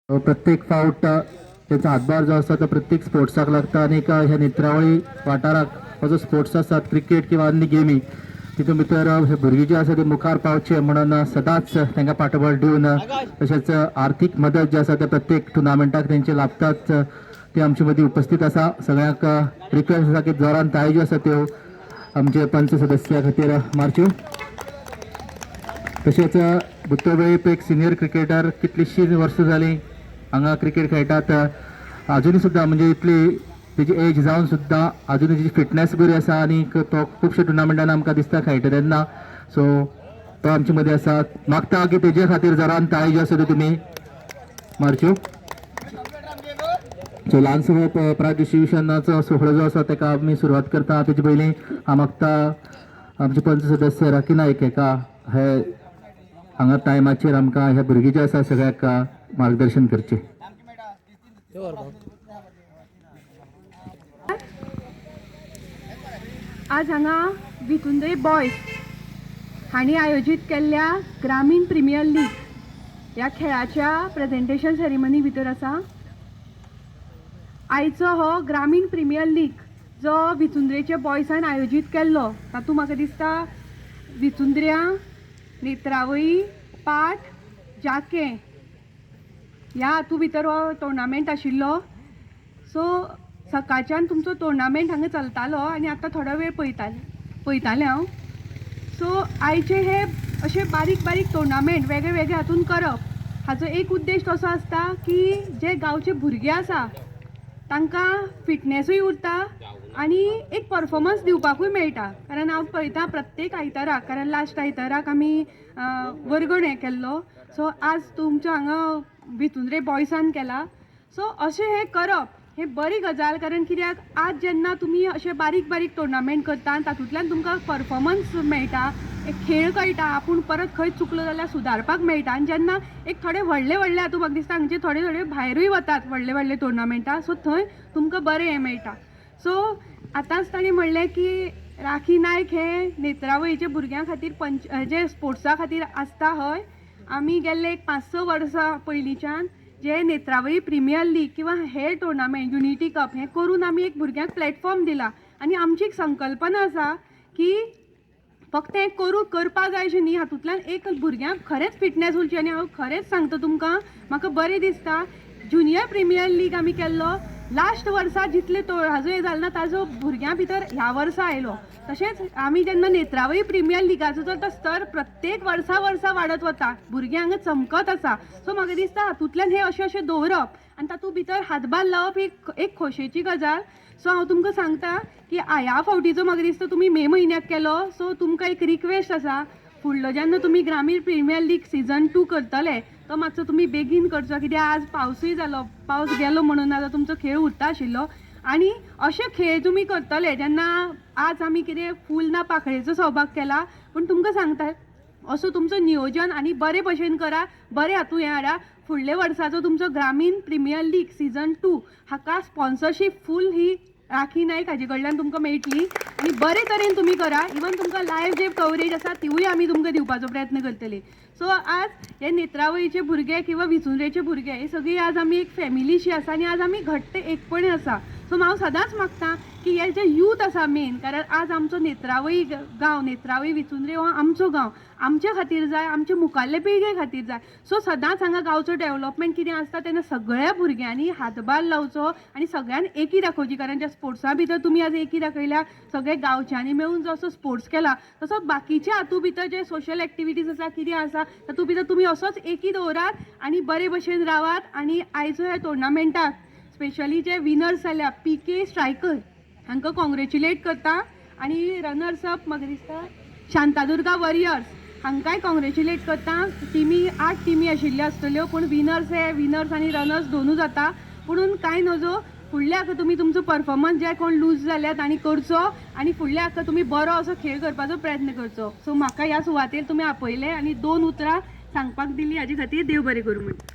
प्रत्येक फावट त्याचा हातभार जो आसा तो प्रत्येक स्पोर्ट्साक लागता आणि ह्या नेत्रावळी वाठाराक हो जो स्पोर्ट्स आसात क्रिकेट किंवा अन्य गेमी तितून भितर हे भुरगीं जे आसा ते मुखार पावचे म्हणून सदांच तांकां फाटबळ दिवन तशेंच आर्थीक मदत जी आसा ते प्रत्येक टुर्नामेंटाक तेंचे लाभतात ते आमचे मदीं उपस्थित आसा. सगळ्यांक रिक्वेस्ट आसा की जोरान ताळी ज्यो आसा त्यो आमचे पंच सदस्या खातीर मारच्यो. तशेंच बुत्तोबळीप एक सिनियर क्रिकेटर कितलींशीं वर्सां जालीं हांगा क्रिकेट खेळटात. अजुनूय सुद्दां म्हणजे इतली तेजी एज जावन सुद्दां अजुनूय तेजी फिटनेस बरी आसा आणि तो खुबशे टुर्नामेंटान आमकां दिसता खेळटा तेन्ना. सो तो आमचे मदीं आसा. मागता की तेजे खातीर जोरान ताळी ज्यो आसा त्यो तुमी मारच्यो. सो ल्हानसो प्रादेशिकनाचो सोहळो जो आसा ताका आमी सुरवात करता. तेजे पयलीं हांव मागता आमचे पंच सदस्य राखी नायक हेका हे हांगा टायमाचेर आमकां ह्या भुरगीं जे आसा सगळ्याक मार्गदर्शन करचें. आज हांगा विकुंद्रे बॉयज हांणी आयोजीत केल्ल्या ग्रामीण प्रिमियर लीग ह्या खेळाच्या प्रेजेंटेशन सेरेमनी भितर आसा. आयचो हो ग्रामीण प्रिमियर लीग जो विचुंद्रेच्या बॉयजान आयोजीत केल्लो तातूंत म्हाका दिसता विचुंद्र्या, नेत्रावळी, पाट, जाकें ह्या हातूंत भितर हो टुर्नामेंट आशिल्लो. सो सकाळच्यान तुमचो टुर्नामेंट हांगा चलतालो आनी आतां थोडो वेळ पळयतालें हांव. सो आयचे हे अशे बारीक बारीक टुर्नामेंट वेगळे वेगळे हातून करप हाचो एक उद्देश असो आसता की जे गांवचे भुरगे आसा तांकां फिटनेसूय उरता आनी एक परफॉर्मन्स दिवपाकूय मेळटा. कारण हांव पळयता प्रत्येक आयताराक, कारण लास्ट आयताराक आमी वर्गण हें केल्लो. सो आज तुमच्या हांगा विचुंद्रे बॉयजान केला. सो अशें हें करप हे बरी गजाल. कारण कित्याक आज जेन्ना तुमी अशे बारीक बारीक टुर्नामेंट करता आनी तातूंतल्यान तुमकां परफॉर्मन्स मेळटा, एक खेळ कळटा, आपूण परत खंय चुकलो जाल्यार सुदारपाक मेळटा. आनी जेन्ना एक थोडे व्हडले व्हडले हातूंत म्हाका दिसता हांगचे थोडे थोडे भायरूय वतात व्हडले व्हडले टुर्नामेंटां. सो थंय तुमकां बरें हें मेळटा. सो आतांच ताणें म्हणलें की राखी नायक हे नेत्रावळीच्या भुरग्यां खातीर जे स्पोर्ट्सा खातीर आसता. हय, आमी गेल्ले एक 5-6 वर्सां पयलींच्यान जे नेत्रावळी प्रिमियर लीग किंवा हेर टुर्नामेंट युनिटी कप हें करून आमी एक भुरग्यांक प्लॅटफॉर्म दिला. आनी आमची एक संकल्पना आसा की फक्त हें करपाक जाय अशें न्ही, हातूंतल्यान एक भुरग्यांक खरेंच फिटनेस उरची. आनी हांव खरेंच सांगता तुमकां म्हाका बरें दिसता ज्युनियर प्रिमियर लीग आमी केल्लो लास्ट वर्सा जितले हाजो हें जालो ना ताजो भुरग्यां भितर ह्या वर्सा आयलो. तशेंच आमी जेन्ना नेत्रावळी प्रिमियर लिगाचो जर तो स्तर प्रत्येक वर्सा वाडत वता, भुरगीं हांगा चमकत आसा. सो म्हाका दिसता हातूंतल्यान हें अशें दवरप आनी तातूंत भितर हातभार लावप एक खोशयेची गजाल. सो हांव तुमकां सांगता की ह्या फावटीचो म्हाका दिसता तुमी मे म्हयन्याक केलो. सो तुमकां एक रिक्वेस्ट आसा, फुडलो जेन्ना तुमी ग्रामीण प्रिमियर लीग सीझन 2 करतले तो मातसो तुमी बेगीन करचो. कित्याक आज पावसूय जालो, पावस गेलो म्हणून आतां तुमचो खेळ उरता आशिल्लो. आनी अशे खेळ तुमी करतले जेन्ना आज आमी कितें फूल ना पाखळेचो सहभाग केला, पूण तुमकां सांगता असो तुमचो नियोजन आनी बरे भशेन करा, बरे हातूंत हें हाडा. फुडले वर्साचो तुमचो ग्रामीण प्रिमियर लीग सीझन 2 हाका स्पॉन्सरशीप फूल ही राखी नायक हाजे कडल्यान तुमकां मेळटली. आनी बरे तरेन तुमी करा. इवन तुमकां लायव्ह जे कवरेज आसा तिवूय आमी तुमकां दिवपाचो प्रयत्न करतली. सो आज हे नेत्रावळीचे भुरगे किंवा विचुंद्रेचे भुरगे हे सगळी आज आमी एक फॅमिलीशी आसा आनी आज आमी घट्ट एकपणी आसा. सो हांव सदांच मागता की हे जे यूथ आसा मेन, कारण आज आमचो नेत्रावळी गांव, नेत्रावळी विचुंद्रे हो आमचो गांव, आमचे खातीर जाय, आमचे मुखाल्ले पिळगे खातीर जाय. सो सदांच हांगा गांवचो डेव्हलपमेंट कितें आसता तेन्ना सगळ्या भुरग्यांनी हातभार लावचो आनी सगळ्यान एकी दाखोवची. कारण ज्या स्पोर्ट्सा भितर तुमी आज एकी दाखयल्या, सगळे गांवच्यांनी मेळून जो असो स्पोर्ट्स केला, तसो बाकीच्या हातूंत भितर जे सोशल एक्टिविटीज आसा कितें आसा तातूंत भितर तुमी असोच एकी दवरात आनी बरे भशेन रावात. आनी आयचो ह्या टुर्नामेंटाक स्पेशली जे विनर्स जाल्या PK स्ट्रायकर हांकां कॉंग्रेच्युलेट करता. आनी रनर्स अप म्हाका दिसता शांतादुर्गा वॉरियर्स हांकांय कॉंग्रेच्युलेट करता. 8 टिमी आशिल्ल्यो आसतल्यो, पूण विनर्स आनी रनर्स दोनूय जाता. पुणून कांय नजो, फुडल्या हाका तुमी तुमचो परफॉर्मन्स जे कोण लूज जाल्या तांणी करचो आनी फुडल्या हाका तुमी बरो असो खेळ करपाचो प्रयत्न करचो. सो म्हाका ह्या सुवातेर तुमी आपयले आनी 2 उतरां सांगपाक दिली हाजे खातीर देव बरें करूं म्हणटा.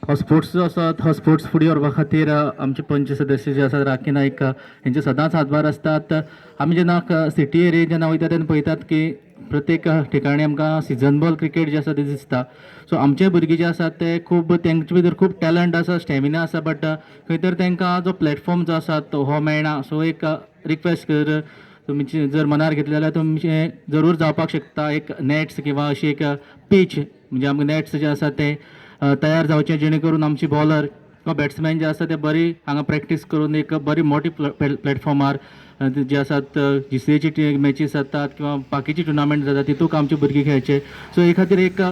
हो स्पोर्ट्स जो आसा हो स्पोर्ट्स फुडें व्हरपा खातीर आमचे पंच सदस्य जे आसात राखी नायक हेंचे सदांच हातभार आसतात. आमी जेन्ना सिटी एरियेत जेन्ना वयता तेन्ना पळयतात की प्रत्येक ठिकाणी आमकां सिजन बॉल क्रिकेट जे आसा ते दिसता. सो आमचे भुरगे जे आसात ते खूब तेंचे भितर खूब टॅलंट आसा, स्टॅमिना आसा, बट खंय तर तांकां जो प्लॅटफॉर्म जो आसा तो हो मेळना. सो एक रिक्वेस्ट कर, तुमची जर मनार घेतली जाल्यार तुमचे जरूर जावपाक शकता एक नेट्स किंवा अशी एक पीच, म्हणजे आमकां नेट्स जे आसा ते तयार जावचे, जेणे करून आमची बॉलर किंवा बॅट्समॅन जे आसा ते बरी हांगा प्रॅक्टीस करून एक बरी मोठी प्लॅटफॉर्मार जे आसात GCAची मॅचीस जातात किंवा बाकीची टुर्नामेंट जातात तितूंक आमचे भुरगे खेळचे. सो हे खातीर एक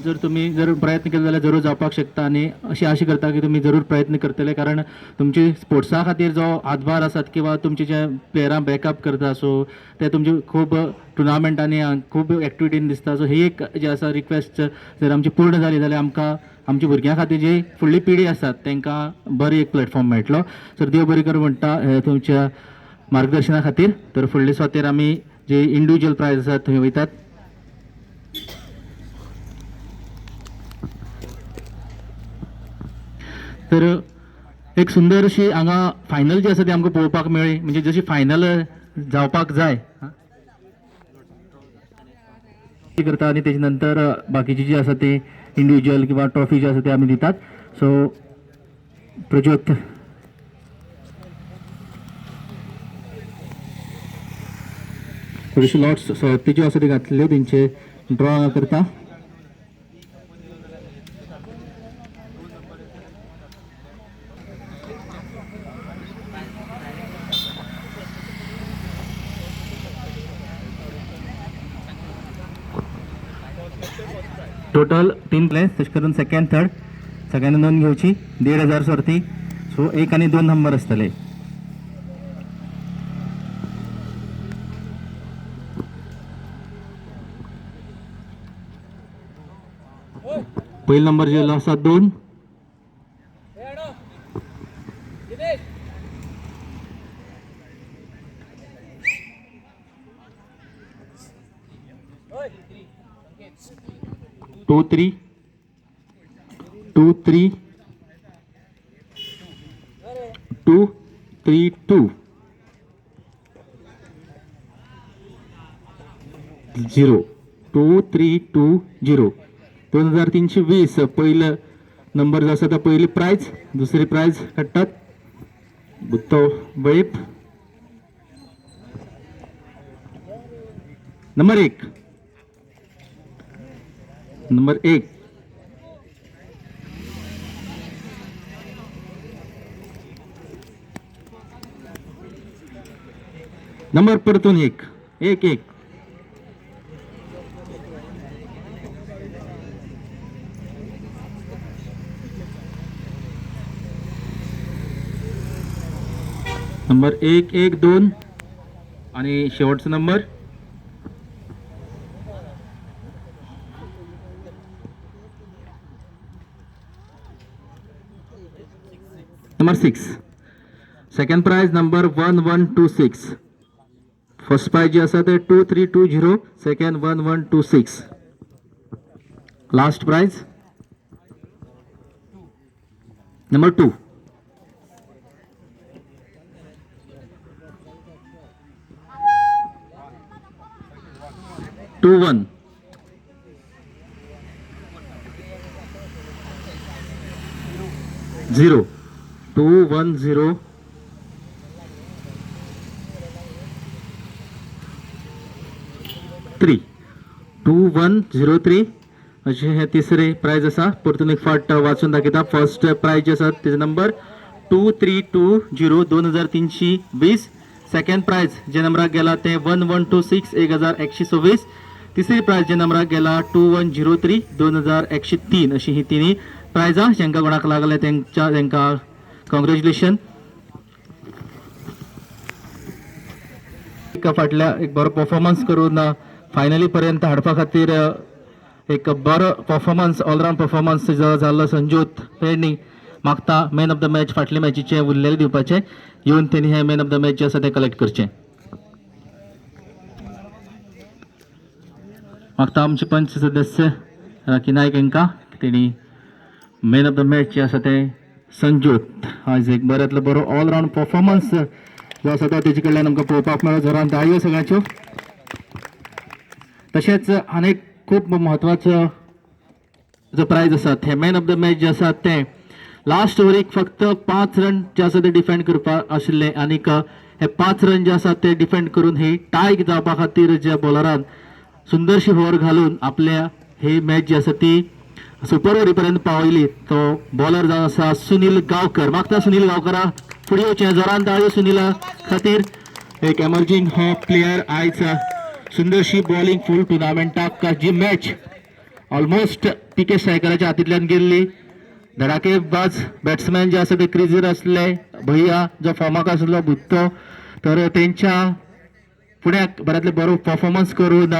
जर तुम्ही जर प्रयत्न केले जाल्यार जरूर जावपाक शकता आणि अशी आशा करता की तुम्ही जरूर प्रयत्न करतले, कारण तुमची स्पोर्ट्सा खातीर जो हातभार आसात किंवा तुमचे जे प्लेयरांक बॅकअप करता सो ते तुमचे खूब टुर्नामेंटांनी खूब एक्टिविटीन दिसता. सो ही एक जी आसा रिक्वेस्ट जर आमची पूर्ण जाली जाल्यार आमकां आमच्या भुरग्यां खातीर जी फुडली पिढी आसात तांकां बरी एक प्लॅटफॉर्म मेळटलो. सर देव बरी कर म्हणटा तुमच्या मार्गदर्शना खातीर. तर फुडले सुवातेर आमी जे इंडिव्हिज्युअल प्रायज आसात थंय वयतात. तर एक सुंदर अशी हांगा फायनल जी आसा ती आमकां पळोवपाक मेळ्ळी, म्हणजे जशी फायनल जावपाक जाय करता आणि तेजे नंतर बाकीची जी आसा ती इंडिव्हिज्युअल किंवा ट्रॉफी जी आसा ती आमी दितात. सो प्रज्योत थोडीशी लॉट्स सवती ज्यो आसा ती घातल्यो तेंचे ड्रॉ करता. टोटल 3 प्लेस, तशें करून सेकंड थर्ड सगळ्यांनी नोंद घेवची. 1,500 सर्ती. सो 1 आणि 2 नंबर आसतले. पहिला नंबर जे आसा 2, टू 3 2 3 2 3 2 0 2 3 2 0. 2320 पहिलं नंबर जो आसा तो पहिली प्राइज. दुसरी प्राइज काडटात बुत्तो वेळीप. नंबर 1 नंबर 1 नंबर परतून 1 1 1 नंबर 1 1 2 आणि शेवटचा number number 6. Second prize number 1126. First prize जी आसा ते 2320. Second 1126. Last prize number 2. Two 1 0 2 1 0 3 2 1 0 3 असे हे तिसरे प्राइज आसा. परतून एक फाट वाचून दाखयता. फर्स्ट प्राइज जे आसा तेजो नंबर 2320 2320. सेकंड प्राइज जे नंबराक गेला ते 1126 1126. तिसरी प्राइज जे नंबराक गेला 2103 2103. अशी ही तिन्ही प्राइजां जेंका कोणाक लागले तेंकां कॉंग्रॅच्युलेशन. फाटल्या एक बरो परफॉर्मन्स करून फायनली पर्यंत हाडपा खातीर एक बरो परफॉर्मन्स ऑलराउंड परफॉर्मन्स जो जाल्लो संजोत पेडणी मागता मॅन ऑफ द मॅच फाटल्या मॅचीचे उरलेले दिवपाचे. येवन तेणी हे मॅन ऑफ द मॅच जे आसा ते कलेक्ट करचे. मागता आमचे पंच सदस्य राखी नायक हांकां तेणी मॅन ऑफ द मॅच जे आसा ते संजूत आज एक बऱ्यांतलो बरो ऑलरावंड परफॉर्मन्स जो आसा तो तेजे कडल्यान आमकां पळोवपाक मेळ्ळो. जोरान ताळयो सगळ्यांच्यो. तशेंच आनीक खूब म्हत्वाचो जो प्रायज आसा ते मॅन ऑफ द मॅच जे आसा ते लास्ट ओव्हरीक फक्त 5 रन जे आसा ते डिफेंड करपाक आशिल्ले आनीक हे 5 रन जे आसा ते डिफेंड करून ही टाय जावपा खातीर ज्या बॉलरान सुंदरशी ओव्हर घालून आपल्या ही मॅच जी आसा ती सुपर ओव्हरी पर्यंत पावयली. तो बॉलर जावन आसा सुनील गांवकर. मागता सुनील गांवकरा फुडें येवचें. जोरान ताळयो सुनीला खातीर. एक एमर्जिंग हो प्लेयर आयज सुंदरशी बॉलिंग फूल टुर्नामेंटाक जी मॅच ऑलमोस्ट पीके स्ट्रायकराच्या हातींतल्यान गेल्ली. धडाकेबाज बॅट्समॅन जे आसा ते क्रिजीर आसले. भैया जो फॉर्माक आसलो बुत्तो तर तेंच्या फुड्याक बऱ्यांतले बरो परफॉर्मन्स करून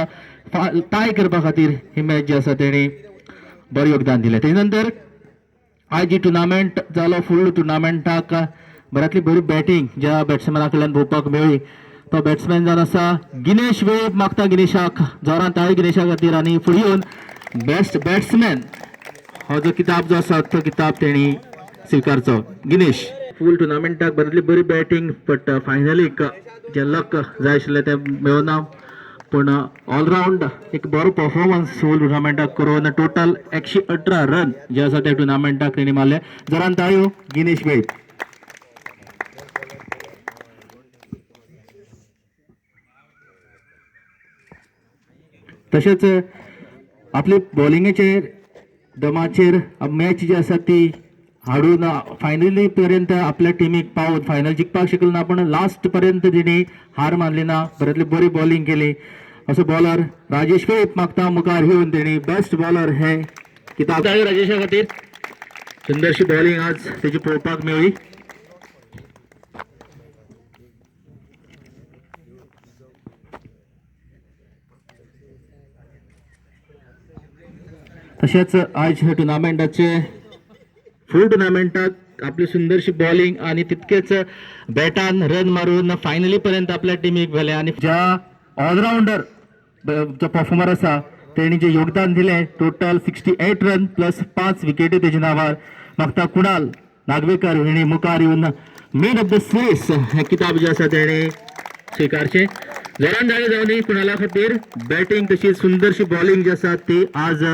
टाय करपा खातीर ही मॅच जी आसा तेणी बरें योगदान दिलें. तेजे नंतर आयज जी टुर्नामेंट जालो फूल टुर्नामेंटाक बऱ्यांतली बरी बॅटींग ज्या बॅट्समॅना कडल्यान पळोवपाक मेळ्ळी. तो बॅट्समॅन जावन आसा गिनेश वेळीप. मागता गिनेशाक जोरान ताळी गिनेशा खातीर. आनी फुडें येवन बेस्ट बॅट्समॅन हो जो किताब जो आसा तो किताब तेणी स्विकारचो. गिनेश फूल टुर्नामेंटाक बऱ्यांतली बरी बॅटींग बट फायनलीक जे लक जाय आशिल्लें तें मेळना. पूण ऑलरावंड एक बरो परफॉर्मन्स फूल टुर्नामेंटाक करून टोटल 118 रन जे आसा ते टुर्नामेंटाक तेणी मारले. जोरान ताळयो गिनेश वेळीप. तशेंच आपले बॉलिंगेचेर दमाचेर मॅच जी आसा ती हाडून फायनली पर्यंत आपल्या टिमीक पावून फायनल जिखपाक शकलो ना पण लास्ट पर्यंत तिणी हार मानली ना. बऱ्यांतली बरी बॉलिंग केली. असो बॉलर राजेश वेळीप मागता मुखार येवन तेणी बेस्ट बॉलर हे किताब राजेशा खातीर. सुंदरशी बॉलिंग आज तेजी पळोवपाक मेळ्ळी. तशेंच आयज ह्या टुर्नामेंटाचे फूल टुर्नामेंटाक आपली सुंदरशी बॉलिंग आणि तितकेच बॅटान रन मारून फायनली पर्यंत आपल्या टिमीक व्हेले. आणि ज्या ऑलरावंडर जो परफॉर्मर आसा तेणी जे योगदान दिले टोटल 68 रन प्लस 5 विकेटी तेजे नांवार. मागता कुणाल नागवेकर हेणी मुखार येवन मॅन ऑफ द सिरीज हे किताब जे आसा तेणे स्विकारचे. जोरान ताळयो जावनी कुणाला खातीर. बॅटींग तशी सुंदरशी बॉलिंग जी आसा ती आज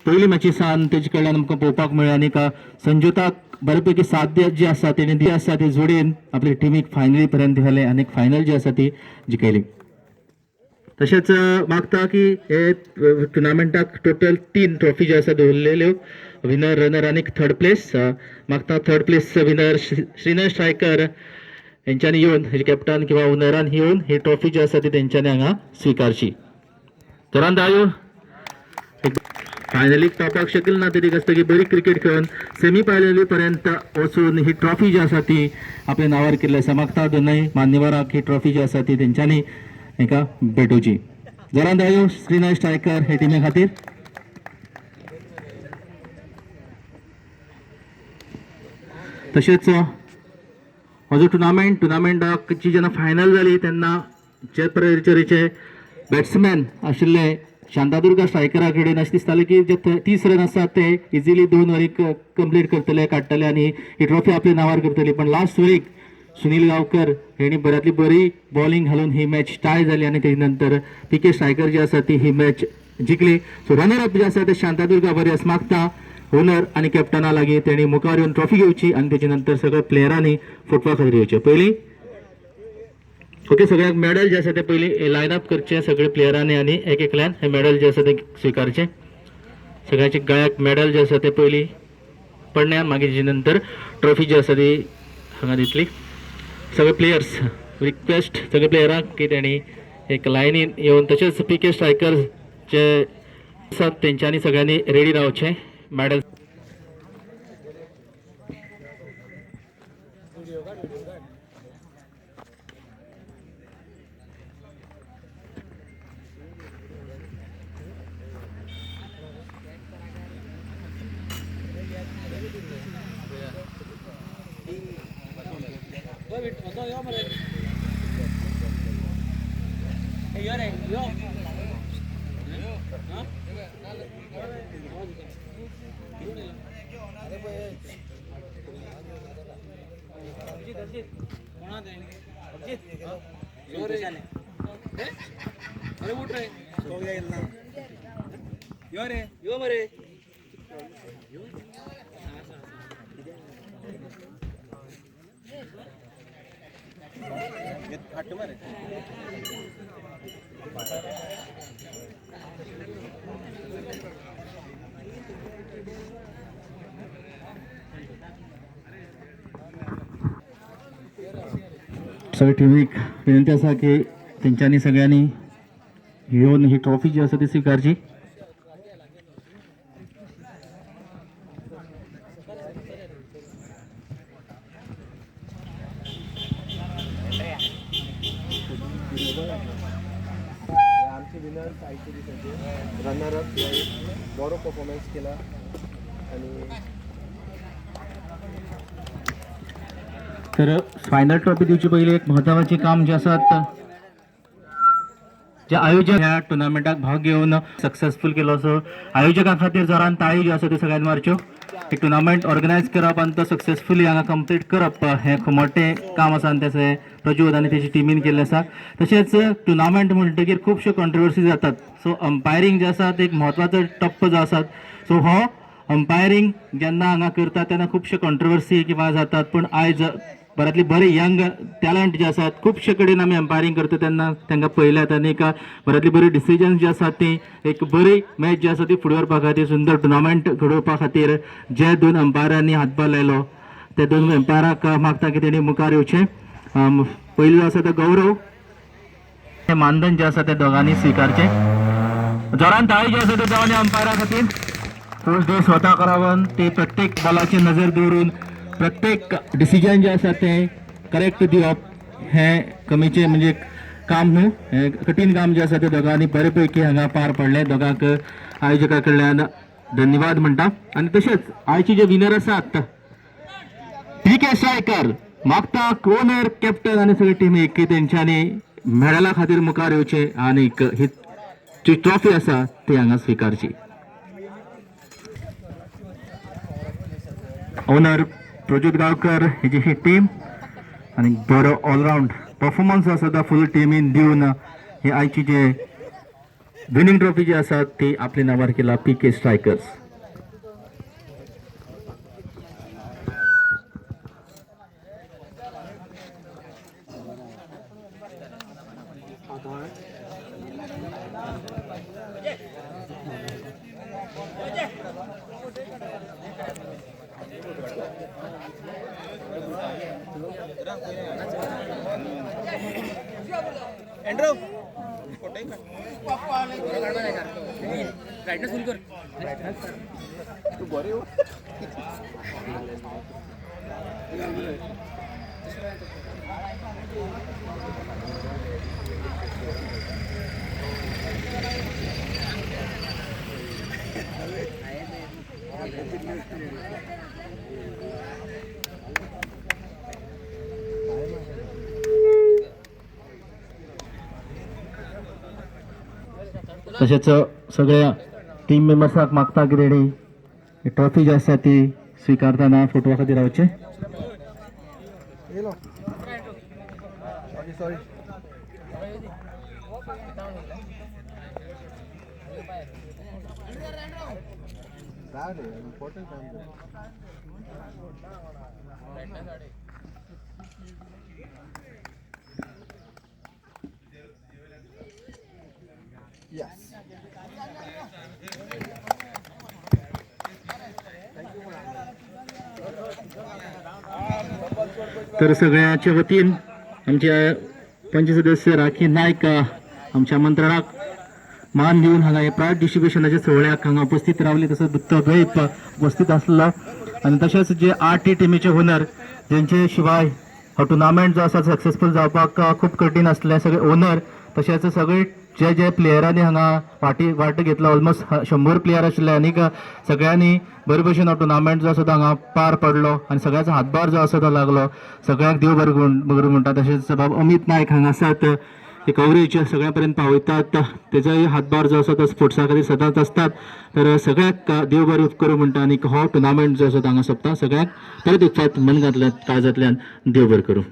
पयली मॅचीसान तेजे कडल्यान आमकां पळोवपाक मेळ्ळी. आनीक संजुताक बऱ्यापैकी साथ जी आसा तेणी दी आसा ती जोडीन आपली टिमीक फायनली पर्यंत व्हेले आनी फायनल जी आसा ती जिखयली. तशेंच मागता की हे टुर्नामेंटाक टोटल 3 ट्रॉफी ज्यो आसा दवरलेल्यो. विनर रनर आनी थर्ड प्लेस. मागता थर्ड प्लेस विनर श्रीनय स्ट्रायकर हेंच्यांनी येवन हेजे कॅप्टन किंवा ओनरान येवन ही ट्रॉफी जी आसा ती तेंच्यांनी हांगा स्विकारची. जोरान ताळयो. फायनलीक पावपाक शकले ना तरी की बरी क्रिकेट खेळून सेमी फायनली पर्यंत वचून ही ट्रॉफी जी आसा ती आपल्या नांवार केल्ली आसा. मागता दोनूय मान्यवराक ही ट्रॉफी जी आसा ती तेंच्यांनी हेका भेटोवची. जोरान ताळयो श्रीनय स्ट्रायकर हे टिमी खातीर. तशेंच हो जो टुर्नामेंटाची जेन्ना फायनल जाली तेन्ना जे तरेचे बॅट्समॅन आशिल्ले शांतादुर्गा स्ट्रायकरा कडेन अशें दिसतालें की जे 30 रन आसात ते इजिली 2 वरीक कंप्लीट करतले काडटले आनी ही ट्रॉफी आपल्या नांवार करतली. पण लास्ट वरीक सुनील गांवकर हेणी बऱ्यांतली बरी बॉलिंग घालून ही मॅच टाय जाली आनी तेजे नंतर पीके स्ट्रायकर जी आसा ती ही मॅच जिखली. सो रनर अप जे आसा ते शांतादुर्गा बरेस. मागता ओनर आनी कॅप्टना लागीं तेणी मुखार येवन ट्रॉफी घेवची आनी तेजे नंतर सगळ्या प्लेयरांनी फुटबॉल खातीर येवचें. पयलीं ओके सगळ्यांक मेडल जे आसा ते पयलीं लायनअप करचे सगळे प्लेयरांनी आनी एक एकल्यान हे मेडल जे आसा ते स्विकारचे. सगळ्यांचे गळ्याक मेडल जे आसा ते पयलीं पडण्यान मागीर तेजे नंतर ट्रॉफी जी आसा ती हांगा दितली. सगळे प्लेयर्स रिक्वेस्ट सगळे प्लेयरांक की तेणी एक लायनीन येवन तशेंच पीके स्ट्रायकर जे आसात तेंच्यांनी सगळ्यांनी रेडी रावचें मेडल. सगळ्या टीमीक विनंती असा की तेंच्यांनी सगळ्यांनी येऊन ही ट्रॉफी जी आसा ती स्वीकारची. आमचे विनर्स आयचे दिसाचे रनर अप बरो परफॉर्मन्स केला आणि तर फायनल ट्रॉफी दिवची पयली एक महत्वाचे काम जे आसात जे आयोजक ह्या टुर्नामेंटाक भाग घेवन सक्सेसफुल केलो असो आयोजकां खातीर जोरान ताळी ज्यो आसा त्यो सगळ्यांनी मारच्यो. एक टुर्नामेंट ऑर्गनायज करप आनी तो सक्सेसफुली हांगा कंप्लीट करप हें खूब मोठें काम आसा आनी तेचे प्रज्वल आनी तेची टिमीन केल्लें आसा. तशेंच टुर्नामेंट म्हणटकीर खुबश्यो कॉन्ट्रोवर्सी जातात. सो अंपायरींग जे आसा ते एक म्हत्वाचो टप्प जो आसा. सो हो अंपायरींग जेन्ना हांगा करतात तेन्ना खुबश्यो कॉन्ट्रोवर्सी किंवा जातात पूण आयज बऱ्यांतली बरे यंग टॅलंट जे आसात खुबशे कडेन आमी अंपायरींग करता तेन्ना तांकां पळयल्यात आनी एक बऱ्यांतली बरी डिसिजन्स जी आसात ती एक बरी मॅच जी आसा ती फुडें व्हरपा खातीर सुंदर टुर्नामेंट घडोवपा खातीर जे दोन अंपायरांनी हातभार लायलो ते दोन अंपायराक मागता की तेणी मुखार येवचें. पयलो जो आसा तो गौरव हे मानधन जे आसा ते दोगांनी स्विकारचें. जोरान ताळी जी आसा ते दोगांनी अंपायरा खातीर फूल डे स्वता करावन ते प्रत्येक बॉलाची नजर दवरून प्रत्येक डिसिजन जे आसा ते करेक्ट दिवप हें कमीचें म्हणजे काम न्हू. हें कठीण काम जें आसा तें दोगांनी बरे पैकी हांगा पार पडलें. दोगांक आयोजका कडल्यान धन्यवाद म्हणटा. आनी तशेंच आयचे जे विनर आसात PK स्ट्रायकर मागता ओनर कॅप्टन आनी सगळी टिमीक की तेंच्यांनी मेडला खातीर मुखार येवचें आनी ही जी ट्रॉफी आसा ती हांगा स्विकारची. ओनर प्रज्योत गांवकर हेची ही टीम आनी बरो ऑलरावंड परफॉर्मन्स आसा तो फूल टिमीन दिवन ही आयची जे विनिंग ट्रॉफी जी आसा ती आपल्या नांवार केला PK स्ट्रायकर्स. तशेंच सगळ्या टीम मेंबर्साक मागता की तेणी ट्रॉफी जी आसा ती स्विकारतना फोटवा खातीर रावचें. सॉरी इम्पॉर्टंट काम Yes. तर सगळ्याच्या वतीन आमच्या पंच सदस्य राखी नायक आमच्या आमंत्रणाक मान दिवन हांगा हे प्रायज डिस्ट्रिब्युशनाच्या सोहळ्याक हांगा उपस्थित रावले. तसोच दुत्तो द्वैप उपस्थित आसलो आनी तशेंच जे 8 टिमीचे ओनर जेंचे शिवाय हो टुर्नामेंट जो आसा सक्सेसफूल जावपाक खूब कठीण आसलें सगळे ओनर तशेंच सगळे जे प्लेयरांनी हांगा वांटो घेतलो ऑलमोस्ट 100 प्लेयर आशिल्ले आनीक सगळ्यांनी बरे भशेन हो टुर्नामेंट जो आसा तो हांगा पार पडलो आनी सगळ्यांचो हातभार जो आसा तो लागलो. सगळ्यांक देव बरें म्हणटा. तशेंच बाब अमित नायक हांगा आसात हे कव्हरेज सगळ्यापर्यंत पावयतात तेजोय हातभार जो आसा तो स्पोर्ट्सा खातीर सदांच असतात. तर सगळ्याक देव बरें उपकरूं म्हणटा आनी हो टुर्नामेंट जो आसा तो हांगा सोंपता. सगळ्याक परत एक फावट मनगंतल्यान काळजांतल्यान देव बरें करूं.